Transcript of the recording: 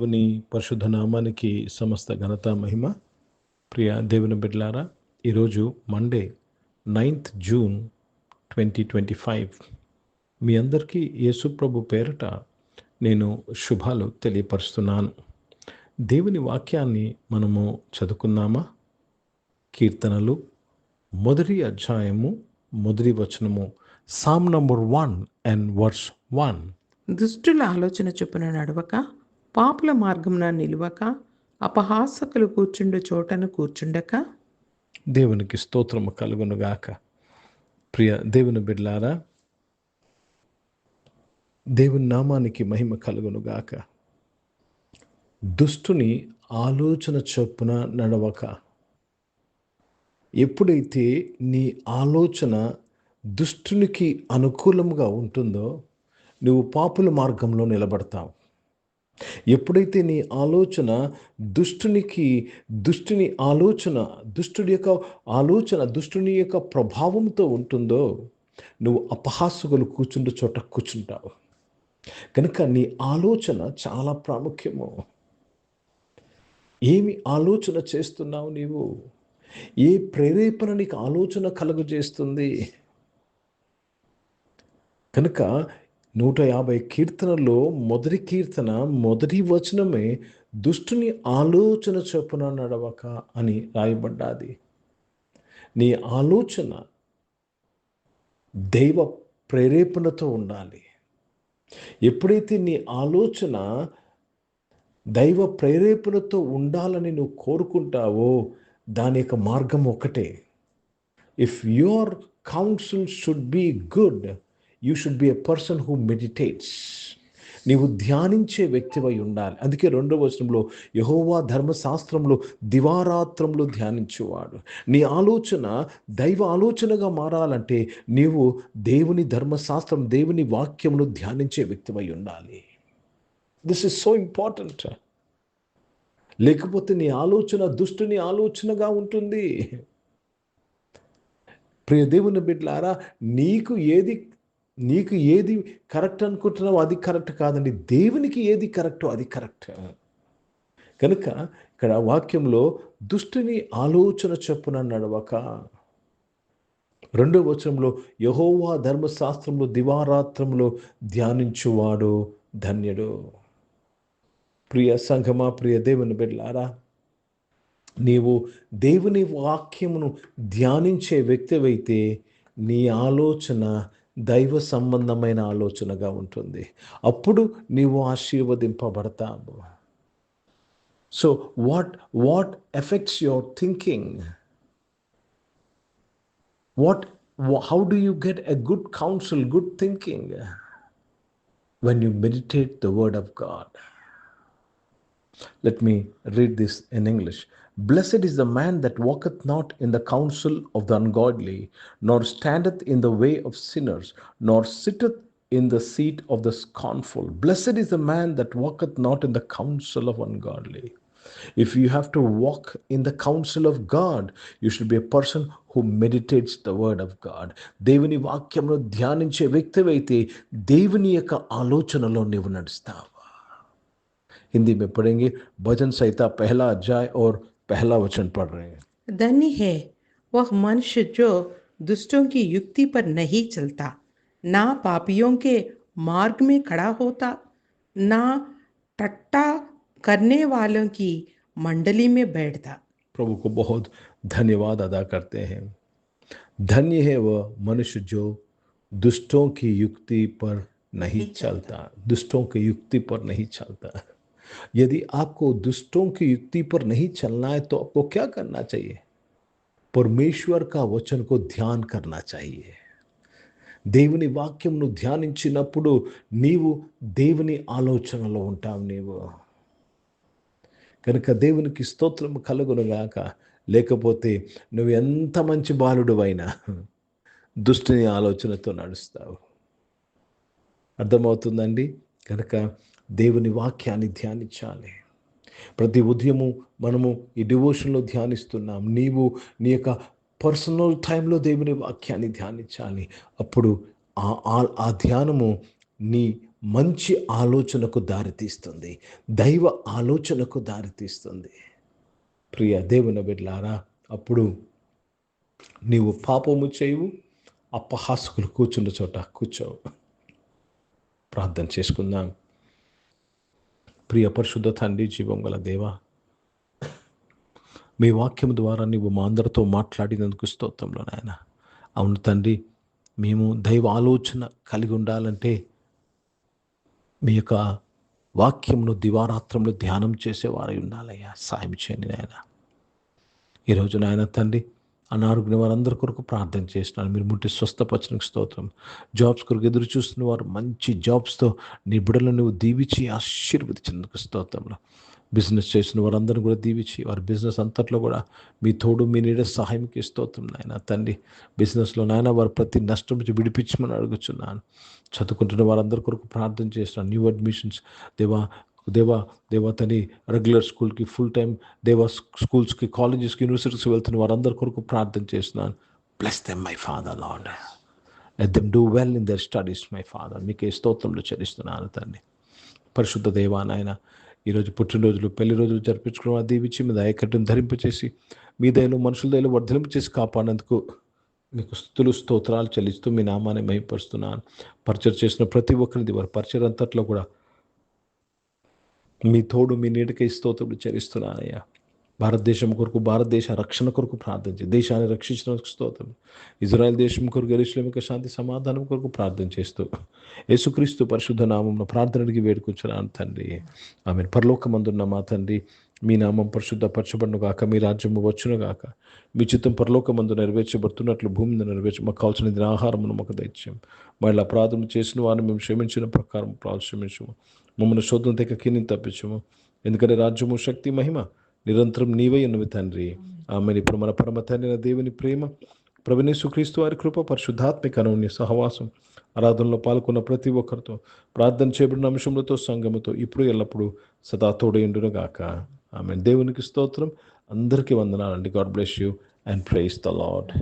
దేవుని పరిశుద్ధ నామానికి సమస్త ఘనత మహిమ. ప్రియ దేవుని బిడ్డలారా, ఈరోజు మండే 9th జూన్ 2025. మీ అందరికీ యేసుప్రభు పేరట నేను శుభాలు తెలియపరుస్తున్నాను. దేవుని వాక్యాన్ని మనము చదువుకున్నామా? కీర్తనలు 1వ అధ్యాయము 1వ వచనము, సామ్ నంబర్ 1 and verse 1. దుష్టుల ఆలోచన చొప్పున నడవక, పాపుల మార్గమున నిలువక, అపహాసకులు కూర్చుండు చోటను కూర్చుండక. దేవునికి స్తోత్రము కలుగునుగాక. ప్రియ దేవుని బిడ్డలారా, దేవుని నామానికి మహిమ కలుగునుగాక. దుష్టుని ఆలోచన చొప్పున నడవక. ఎప్పుడైతే నీ ఆలోచన దుష్టునికి అనుకూలంగా ఉంటుందో నువ్వు పాపుల మార్గంలో నిలబడతావు. ఎప్పుడైతే నీ ఆలోచన దుష్టుని యొక్క ప్రభావంతో ఉంటుందో నువ్వు అపహాసకులు కూర్చుండే చోట కూర్చుంటావు. కనుక నీ ఆలోచన చాలా ప్రాముఖ్యము. ఏమి ఆలోచన చేస్తున్నావు నీవు? ఏ ప్రేరేపణ నీకు ఆలోచన కలుగజేస్తుంది? కనుక 150 కీర్తనలో మొదటి కీర్తన మొదటి వచనమే దుష్టుని ఆలోచన చొప్పున నడవక అని రాయబడ్డాది. నీ ఆలోచన దైవ ప్రేరేపణతో ఉండాలి. ఎప్పుడైతే నీ ఆలోచన దైవ ప్రేరేపణతో ఉండాలని నువ్వు కోరుకుంటావో దాని యొక్క మార్గం ఒకటే. If your council should be good, you should be a person who meditates. నీవు ధ్యానించే వ్యక్తివై ఉండాలి. అందుకే 2వ వచనంలో యెహోవా ధర్మశాస్త్రంలో దివారాత్రంలో ధ్యానించేవాడు. నీ ఆలోచన దైవ ఆలోచనగా మారాలంటే నీవు దేవుని ధర్మశాస్త్రం, దేవుని వాక్యమును ధ్యానించే వ్యక్తివై ఉండాలి. This is so important. లేకపోతే నీ ఆలోచన దుష్టుని ఆలోచనగా ఉంటుంది. ప్రియ దేవుని బిడ్డలారా, నీకు ఏది కరెక్ట్ అనుకుంటున్నావో అది కరెక్ట్ కాదండి. దేవునికి ఏది కరెక్టో అది కరెక్ట్. కనుక ఇక్కడ వాక్యంలో దుష్టుని ఆలోచన చొప్పున నడవక, 2వ వచనంలో యెహోవా ధర్మశాస్త్రంలో దివారాత్రంలో ధ్యానించువాడు ధన్యుడు. ప్రియ సంఘమా, ప్రియ దేవుని బిడ్డలారా, నీవు దేవుని వాక్యమును ధ్యానించే వ్యక్తివైతే నీ ఆలోచన దైవ సంబంధమైన ఆలోచనగా ఉంటుంది. అప్పుడు నీవు ఆశీర్వదింపబడతావు. So what affects your thinking? How do you get a good counsel, good thinking? When you meditate the word of God. Let me read this in English. Blessed is the man that walketh not in the counsel of the ungodly, nor standeth in the way of sinners, nor sitteth in the seat of the scornful. Blessed is the man that walketh not in the counsel of ungodly. If you have to walk in the counsel of God, you should be a person who meditates the word of God. దేవుని వాక్యమును ధ్యానించే వ్యక్తివైతే దేవుని యొక్క ఆలోచనలో నీవు నడుస్తావు. हिंदी में पढ़ेंगे. भजन संहिता 1 अध्याय और 1 वचन पढ़ रहे हैं. धन्य है वह मनुष्य जो दुष्टों की युक्ति पर नहीं चलता, ना पापियों के मार्ग में खड़ा होता, ना टट्टा करने वालों की मंडली में बैठता. प्रभु को बहुत धन्यवाद अदा करते हैं. धन्य है वह मनुष्य जो दुष्टों की युक्ति पर नहीं चलता. दुष्टों की युक्ति पर नहीं चलता. यदि आपको दुष्टों की युक्ति पर नहीं चलना है तो आपको क्या करना चाहिए? परमेश्वर का वचन को ध्यान करना चाहिए. దేవుని వాక్యమును ధ్యానించినప్పుడు నీవు దేవుని ఆలోచనలో ఉంటావు. నీవు కనుక దేవునికి స్తోత్రం కలుగునుగాక. లేకపోతే నువ్వు ఎంత మంచి బాలుడు అయినా దుష్టుని ఆలోచనతో నడుస్తావు. అర్థమవుతుందండి? కనుక దేవుని వాక్యాన్ని ధ్యానించాలి. ప్రతి ఉదయము మనము ఈ డివోషన్లో ధ్యానిస్తున్నాం. నీవు నీ యొక్క పర్సనల్ టైంలో దేవుని వాక్యాన్ని ధ్యానించాలి. అప్పుడు ఆ ధ్యానము నీ మంచి ఆలోచనకు దారితీస్తుంది, దైవ ఆలోచనకు దారితీస్తుంది. ప్రియ దేవుని బిడ్డలారా, అప్పుడు నీవు పాపము చేయవు, అపహాసకులు కూర్చున్న చోట కూర్చోవు. ప్రార్థన చేసుకుందాం. ప్రియ పరిశుద్ధ తండ్రి, జీవం గల దేవా, మీ వాక్యం ద్వారా నీవు మా అందరితో మాట్లాడినందుకు స్తోత్రంలో నాయన. అవును తండ్రి, మేము దైవ ఆలోచన కలిగి ఉండాలంటే మీ యొక్క వాక్యమును దివారాత్రంలో ధ్యానం చేసేవారై ఉండాలయ్యా. సాయం చేయండి నాయన. ఈరోజు నాయన తండ్రి, అనారోగ్య వారందరి కొరకు ప్రార్థన చేస్తున్నాను. మీరు ముట్టి స్వస్థపరచడానికి స్తోత్రం. జాబ్స్ కొరకు ఎదురు చూస్తున్న వారు మంచి జాబ్స్తో నీ బిడ్డలను నువ్వు దీవించి ఆశీర్వదించినందుకు స్తోత్రంలో. బిజినెస్ చేసిన వారందరూ కూడా దీవించి వారి బిజినెస్ అంతట్లో కూడా మీ తోడు మీ నీడ సహాయంకి స్తోత్రం నాయన తండ్రి. బిజినెస్లో నాయన వారు ప్రతి నష్టం నుంచి విడిపించమని అడుగుచున్నాను. చదువుకుంటున్న వారందరి కొరకు ప్రార్థన చేస్తున్నాను. న్యూ అడ్మిషన్స్ దేవా దేవా దేవా తని రెగ్యులర్ స్కూల్కి, ఫుల్ టైం దేవా స్కూల్స్కి, కాలేజెస్కి, యూనివర్సిటీస్కి వెళ్తున్న వారందరి కొరకు ప్రార్థన చేస్తున్నాను. Bless them my father lord. Let them do well in their studies my father. మీకే స్తోత్రంలో చెల్లిస్తున్నాను తండ్రి. పరిశుద్ధ దేవా నాయన, ఈరోజు పుట్టినరోజులు, పెళ్లి రోజులు జరిపించుకున్న దీవించి మీ దయకట్టును ధరింపచేసి మీ దయలో మనుషుల దయలో వర్ధలింపు చేసి కాపాడినందుకు మీకు స్తుతులు స్తోత్రాలు చెల్లిస్తూ మీ నామాన్ని మహిమపరుస్తున్నాను. పరిచయం చేసిన ప్రతి ఒక్కరిది వారి పరిచయం అంతట్లో కూడా మీ తోడు మీ నీడకై స్తోత్రములు చెల్లిస్తున్నానయ్యా. భారతదేశం కొరకు, భారతదేశ రక్షణ కొరకు ప్రార్థించి దేశాన్ని రక్షించినందుకు స్తోత్రం. ఇజ్రాయెల్ దేశం కొరకు, యెరూషలేము శాంతి సమాధానం కొరకు ప్రార్థన చేస్తూ యేసుక్రీస్తు పరిశుద్ధ నామమున ప్రార్థనకి వేడుకొంచున్నాను తండ్రి. ఆమె పరలోకమందున్న మా తండ్రి, మీ నామం పరిశుద్ధపరచబడును గాక, మీ రాజ్యము వచ్చును గాక, మీ చిత్తం పరలోకమందు నెరవేర్చబడుతున్నట్లు భూమి మీద నెరవేర్చి మాకు కావాల్సిన ఆహారమును మాకు దయచేయం. మళ్ళీ అపరాధం చేసిన వారిని మేము క్షమించిన ప్రకారం క్షమించము. మమ్మల్ని శోధన తెగ కింద తప్పించము. ఎందుకంటే రాజ్యము, శక్తి, మహిమ నిరంతరం నీవై ఉన్నవి తండ్రి. ఆమెను. ఇప్పుడు మన పరమ తండ్రి దేవుని ప్రేమ, ప్రభువైన యేసుక్రీస్తు వారి కృప, పరిశుద్ధాత్మిక అన్యోన్య సహవాసం ఆరాధనలో పాల్గొన్న ప్రతి ఒక్కరితో, ప్రార్థన చేయబడిన అంశములతో, సంఘముతో ఇప్పుడు ఎల్లప్పుడూ సదా తోడయుండును గాక. ఆమెన్. దేవునికి స్తోత్రం. అందరికీ వందనాలండి. God bless you and praise the lord.